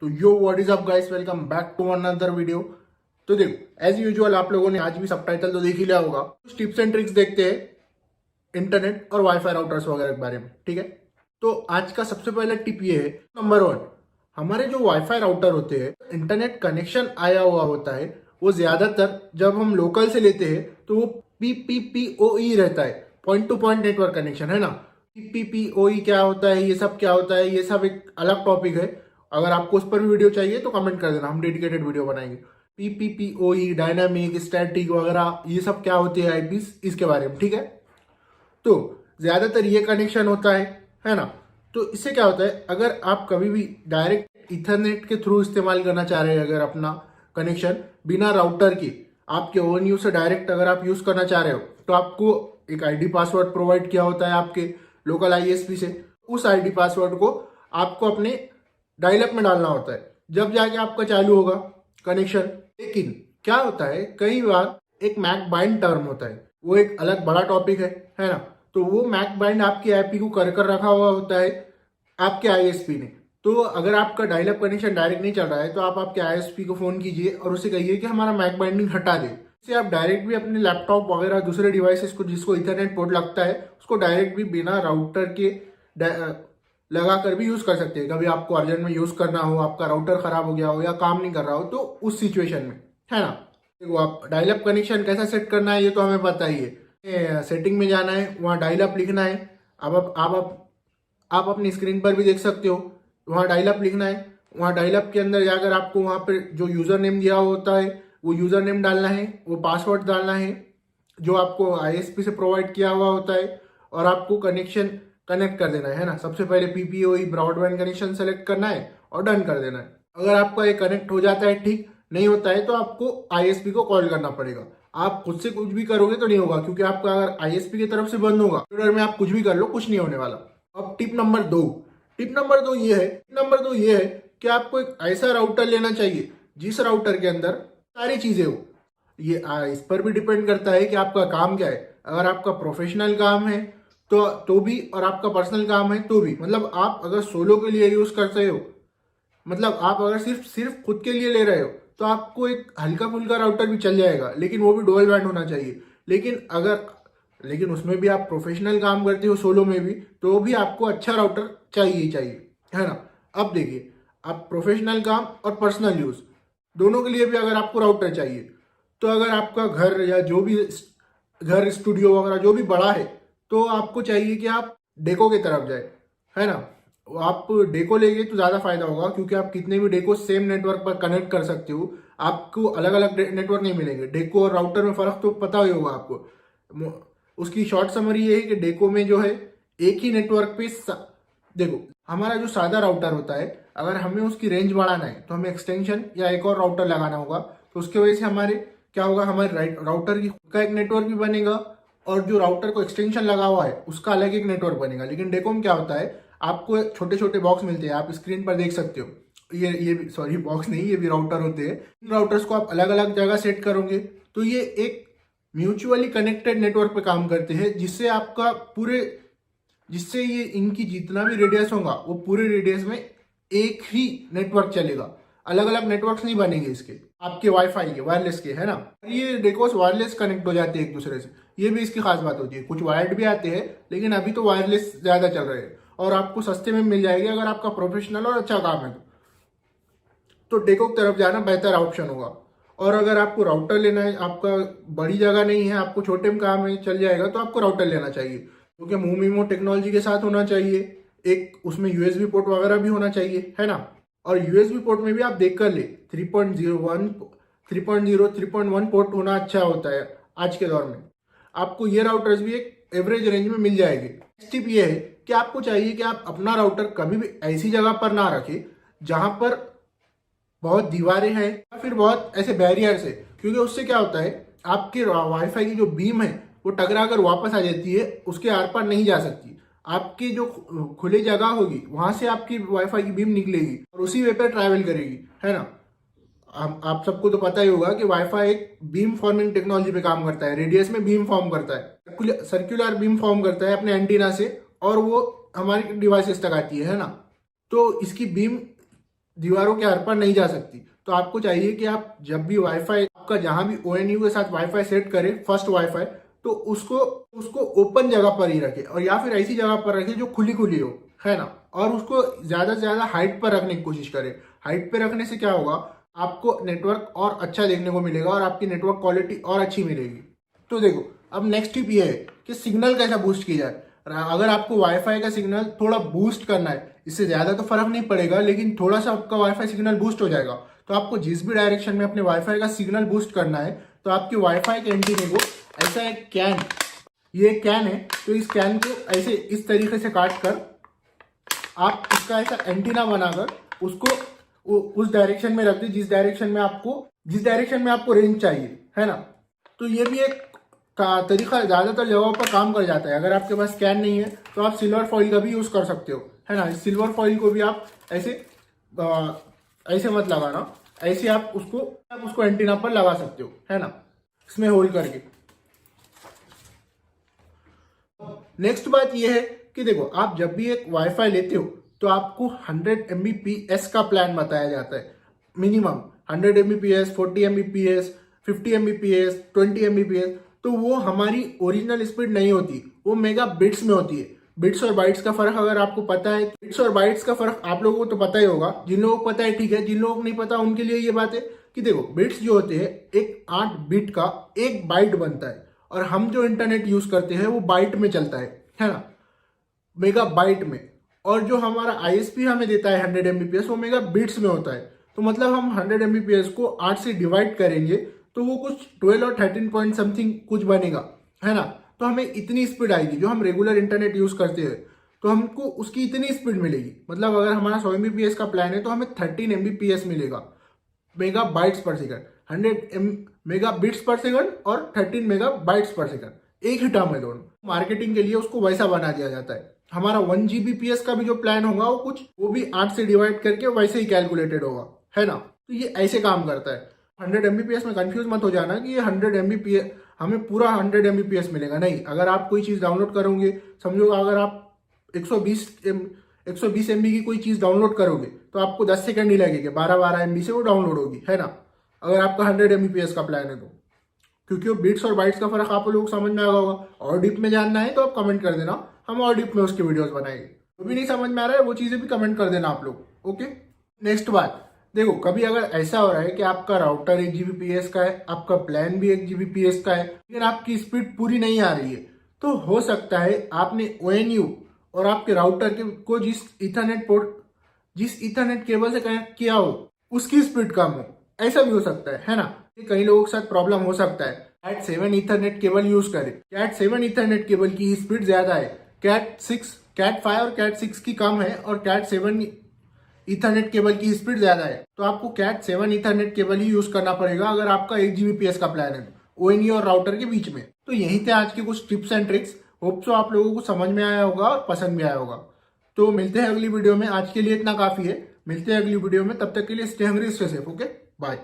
तो yo what is up guys, welcome back to another video. तो देखो as usual आप लोगों ने आज भी सबटाइटल तो देख ही लिया होगा। कुछ टिप्स एंड ट्रिक्स देखते हैं इंटरनेट और वाईफाई राउटर्स वगैरह के बारे में, ठीक है। तो आज का सबसे पहला टिप ये है, नंबर 1, हमारे जो वाईफाई राउटर होते हैं, इंटरनेट कनेक्शन आया हुआ होता है वो ज्यादातर जब हम लोकल से लेते हैं तो वो PPPoE रहता है, point two point network connection, है ना। PPPoE क्या होता है, ये सब क्या होता है, ये सब एक अलग टॉपिक है। अगर आपको उस पर भी वीडियो चाहिए तो कमेंट कर देना, हम डेडिकेटेड वीडियो बनाएंगे। PPPoE, डायनामिक, स्टैटिक वगैरह ये सब क्या होती है आईपीस, इसके बारे में, ठीक है। तो ज्यादातर ये कनेक्शन होता है ना। तो इससे क्या होता है, अगर आप कभी भी डायरेक्ट इथरनेट के थ्रू इस्तेमाल करना चाह रहे हैं, अगर अपना कनेक्शन बिना राउटर की आपके ओवन यूज से डायरेक्ट अगर आप यूज करना चाह रहे हो, तो आपको एक आईडी पासवर्ड प्रोवाइड किया होता है आपके लोकल आईएसपी से। उस आईडी पासवर्ड को आपको अपने डायलअप में डालना होता है, जब जाके आपका चालू होगा कनेक्शन। लेकिन क्या होता है, कई बार एक मैक बाइंड टर्म होता है, वो एक अलग बड़ा टॉपिक है ना। तो वो मैक बाइंड आपकी आईपी को कर रखा हुआ होता है आपके आईएसपी ने। तो अगर आपका डायलअप कनेक्शन डायरेक्ट नहीं चल रहा है तो आप आपके आईएसपी को फोन कीजिए और उसे कहिए कि हमारा मैक बाइंडिंग हटा दे। इससे आप डायरेक्ट भी अपने लैपटॉप वगैरह दूसरे डिवाइसेस को जिसको इथरनेट पोर्ट लगता है उसको डायरेक्ट भी बिना राउटर के लगा कर भी यूज कर सकते हैं। कभी आपको अर्जेंट में यूज करना हो, आपका राउटर खराब हो गया हो या काम नहीं कर रहा हो, तो उस सिचुएशन में, है ना। देखो आप डायलअप कनेक्शन कैसा सेट करना है ये तो हमें पता ही है। सेटिंग में जाना है, वहाँ डायलअप लिखना है। अब आप अपनी स्क्रीन पर भी देख सकते हो, वहाँ डायलअप लिखना है। वहाँ डायलअप के अंदर जाकर आपको वहाँ पर जो यूजर नेम दिया होता है वो यूजर नेम डालना है, वो पासवर्ड डालना है जो आपको आईएसपी से प्रोवाइड किया हुआ होता है, और आपको कनेक्शन कनेक्ट कर देना है ना। सबसे पहले PPoE ब्रॉडबैंड कनेक्शन सेलेक्ट करना है और डन कर देना है। अगर आपका ये कनेक्ट हो जाता है, ठीक नहीं होता है तो आपको आईएसपी को कॉल करना पड़ेगा। आप खुद से कुछ भी करोगे तो नहीं होगा, क्योंकि आपका अगर आईएसपी की तरफ से बंद होगा कंप्यूटर में आप कुछ भी कर लो, कुछ नहीं होने वाला। अब टिप नंबर 2 ये है कि आपको एक ऐसा राउटर लेना चाहिए जिस राउटर के अंदर सारी चीजें हो। ये इस पर भी डिपेंड करता है कि आपका काम क्या है। अगर आपका प्रोफेशनल काम है तो भी, और आपका पर्सनल काम है तो भी, मतलब आप अगर सोलो के लिए यूज करते हो, मतलब आप अगर सिर्फ खुद के लिए ले रहे हो तो आपको एक हल्का फुल्का राउटर भी चल जाएगा, लेकिन वो भी डुअल बैंड होना चाहिए। लेकिन उसमें भी आप प्रोफेशनल काम करते हो सोलो में भी, तो भी आपको अच्छा राउटर चाहिए ही चाहिए, है ना। अब देखिए, आप प्रोफेशनल काम और पर्सनल यूज दोनों के लिए भी अगर आपको राउटर चाहिए, तो अगर आपका घर या जो भी घर स्टूडियो वगैरह जो भी बड़ा है, तो आपको चाहिए कि आप डेको की तरफ जाए, है ना। आप डेको लेंगे तो ज़्यादा फायदा होगा, क्योंकि आप कितने भी डेको सेम नेटवर्क पर कनेक्ट कर सकते हो। आपको अलग अलग नेटवर्क नहीं मिलेंगे। डेको और राउटर में फ़र्क तो पता ही होगा आपको। उसकी शॉर्ट समरी ये है कि डेको में जो है एक ही नेटवर्क पे देखो, हमारा जो सादा राउटर होता है, अगर हमें उसकी रेंज बढ़ाना है तो हमें एक्सटेंशन या एक और राउटर लगाना होगा। तो उसकी वजह से हमारे क्या होगा, हमारे राउटर की खुद का एक नेटवर्क भी बनेगा, और जो राउटर को एक्सटेंशन लगा हुआ है उसका अलग एक नेटवर्क बनेगा। लेकिन डेको में क्या होता है, आपको छोटे छोटे बॉक्स मिलते हैं, आप स्क्रीन पर देख सकते हो। ये सॉरी, बॉक्स नहीं, ये भी राउटर होते हैं। इन राउटर्स को आप अलग अलग जगह सेट करोगे तो ये एक म्यूचुअली कनेक्टेड नेटवर्क पे काम करते हैं, जिससे ये इनकी जितना भी रेडियस होगा वो पूरे रेडियस में एक ही नेटवर्क चलेगा। अलग अलग नेटवर्क्स नहीं बनेंगे इसके, आपके वाईफाई के, वायरलेस के, है ना। ये डेकोस वायरलेस कनेक्ट हो जाते हैं एक दूसरे से, ये भी इसकी खास बात होती है। कुछ वायर्ड भी आते हैं, लेकिन अभी तो वायरलेस ज्यादा चल रहे हैं और आपको सस्ते में मिल जाएगी अगर आपका प्रोफेशनल और अच्छा काम है तो डेको की तरफ जाना बेहतर ऑप्शन होगा। और अगर आपको राउटर लेना है, आपका बड़ी जगह नहीं है, आपको छोटे में काम है, चल जाएगा, तो आपको राउटर लेना चाहिए, क्योंकि मूव टेक्नोलॉजी के साथ होना चाहिए। एक उसमें यूएसबी पोर्ट वगैरह भी होना चाहिए, है ना। और यूएसबी पोर्ट में भी आप देख कर ले, 3.01 3.1 पोर्ट होना अच्छा होता है आज के दौर में। आपको ये राउटर्स भी एक एवरेज रेंज में मिल जाएंगे। टिप ये है कि आपको चाहिए कि आप अपना राउटर कभी भी ऐसी जगह पर ना रखें जहां पर बहुत दीवारें हैं या फिर बहुत ऐसे बैरियर्स है, क्योंकि उससे क्या होता है, आपके वाईफाई की जो बीम है वो टकरा कर वापस आ जाती है, उसके आर पार नहीं जा सकती। आपकी जो खुली जगह होगी वहां से आपकी वाईफाई की बीम निकलेगी और उसी वे पर ट्रैवल करेगी, है ना। आप सबको तो पता ही होगा कि वाईफाई एक बीम फॉर्मिंग टेक्नोलॉजी पे काम करता है, रेडियस में बीम फॉर्म करता है, सर्कुलर बीम फॉर्म करता है अपने एंटीना से, और वो हमारी डिवाइसेस तक आती है ना। तो इसकी बीम दीवारों के आर पार नहीं जा सकती। तो आपको चाहिए कि आप जब भी वाईफाई आपका जहां भी ONU के साथ वाईफाई सेट करें फर्स्ट वाईफाई, तो उसको उसको ओपन जगह पर ही रखे, और या फिर ऐसी जगह पर रखे जो खुली खुली हो, है ना। और उसको ज्यादा से ज्यादा हाइट पर रखने की कोशिश करें। हाइट पे रखने से क्या होगा, आपको नेटवर्क और अच्छा देखने को मिलेगा और आपकी नेटवर्क क्वालिटी और अच्छी मिलेगी। तो देखो, अब नेक्स्ट टिप ये है कि सिग्नल कैसा बूस्ट किया जाए। अगर आपको वाईफाई का सिग्नल थोड़ा बूस्ट करना है, इससे ज्यादा तो फर्क नहीं पड़ेगा, लेकिन थोड़ा सा आपका वाईफाई सिग्नल बूस्ट हो जाएगा, तो आपको जिस भी डायरेक्शन में अपने वाईफाई का सिग्नल बूस्ट करना है, तो आपके वाईफाई के एंटीने को ऐसा एक कैन, ये कैन है, तो इस कैन को ऐसे इस तरीके से काट कर आप इसका ऐसा एंटीना बनाकर उसको उस डायरेक्शन में रख दी जिस डायरेक्शन में आपको रेंज चाहिए, है ना। तो ये भी एक तरीका ज्यादातर जगहों पर काम कर जाता है। अगर आपके पास कैन नहीं है तो आप सिल्वर फॉइल का भी यूज कर सकते हो, है ना। सिल्वर फॉइल को भी आप ऐसे ऐसे मत लगाना, ऐसे आप उसको एंटीना पर लगा सकते हो, है ना, इसमें होल्ड करके। नेक्स्ट बात यह है कि देखो, आप जब भी एक वाईफाई लेते हो तो आपको 100 Mbps का प्लान बताया जाता है minimum. 100 Mbps, 40 Mbps, 50 Mbps, 20 Mbps। तो वो हमारी ओरिजिनल स्पीड नहीं होती, वो मेगा बिट्स में होती है। बिट्स और बाइट्स का फर्क अगर आपको पता है, बिट्स और बाइट्स का फर्क आप लोगों को तो पता ही होगा। जिन लोगों को पता है ठीक है, जिन लोगों को नहीं पता उनके लिए ये बात है कि देखो, बिट्स जो होते हैं, एक 8 बिट का एक बाइट बनता है, और हम जो इंटरनेट यूज करते हैं वो बाइट में चलता है ना, मेगा बाइट में। और जो हमारा ISP हमें देता है 100 Mbps, वो मेगा बिट्स में होता है। तो मतलब हम 100 Mbps को 8 से डिवाइड करेंगे तो वो कुछ 12 और 13 पॉइंट समथिंग कुछ बनेगा, है ना। तो हमें इतनी स्पीड आएगी, जो हम रेगुलर इंटरनेट यूज करते हैं तो हमको उसकी इतनी स्पीड मिलेगी। मतलब अगर हमारा 100 Mbps का प्लान है तो हमें 13 Mbps मिलेगा, मेगा बाइट्स पर सेकंड। 100 मेगा बिट्स पर सेकंड और 13 मेगा बाइट्स पर सेकंड, एक ही टर्म है दोनों। मार्केटिंग के लिए उसको वैसा बना दिया जाता है। हमारा 1 Gbps का भी जो प्लान होगा वो भी 8 से डिवाइड करके वैसे ही कैलकुलेटेड होगा, है ना। तो ये ऐसे काम करता है। 100 Mbps में कंफ्यूज मत हो जाना कि ये 100 Mbps हमें पूरा 100 Mbps मिलेगा, नहीं। अगर आप कोई चीज डाउनलोड करोगे, समझो अगर आप 120 MB की कोई चीज डाउनलोड करोगे तो आपको 10 सेकंड ही लगेगा, 12 MB से वो डाउनलोड होगी, है ना, अगर आपका 100 Mbps का प्लान है तो। क्योंकि वो बिट्स और बाइट्स का फर्क आप लोगों को समझ में आ होगा। और डीप में जानना है तो आप कमेंट कर देना, हम और डीप में उसके वीडियोस बनाएंगे। जो भी नहीं समझ में आ रहा है वो चीजें भी कमेंट कर देना आप लोग, ओके। नेक्स्ट बात, देखो, कभी अगर ऐसा हो रहा है कि आपका राउटर 1 Gbps का है, आपका प्लान भी 1 Gbps का है, लेकिन आपकी स्पीड पूरी नहीं आ रही है, तो हो सकता है आपने ONU और आपके राउटर को जिस इथरनेट केबल से कनेक्ट किया हो उसकी स्पीड कम हो, ऐसा भी हो सकता है ना। कई लोगों के साथ प्रॉब्लम हो सकता है। कैट 7 इथरनेट केबल यूज करें, कैट 7 इथरनेट केबल की स्पीड ज्यादा है, कैट 5 और कैट 6 की कम है, और कैट 7 इथरनेट केबल की स्पीड ज्यादा है। तो आपको कैट 7 इथरनेट केबल ही यूज करना पड़ेगा अगर आपका 1 Gbps का प्लान है ONU और राउटर के बीच में। तो यही थे आज के कुछ tips and tricks. Hope so आप लोगों को समझ में आया होगा और पसंद भी आया होगा। तो मिलते हैं अगली वीडियो में, आज के लिए इतना काफी है। मिलते हैं अगली वीडियो में, तब तक के लिए stay hungry, stay safe, okay, bye.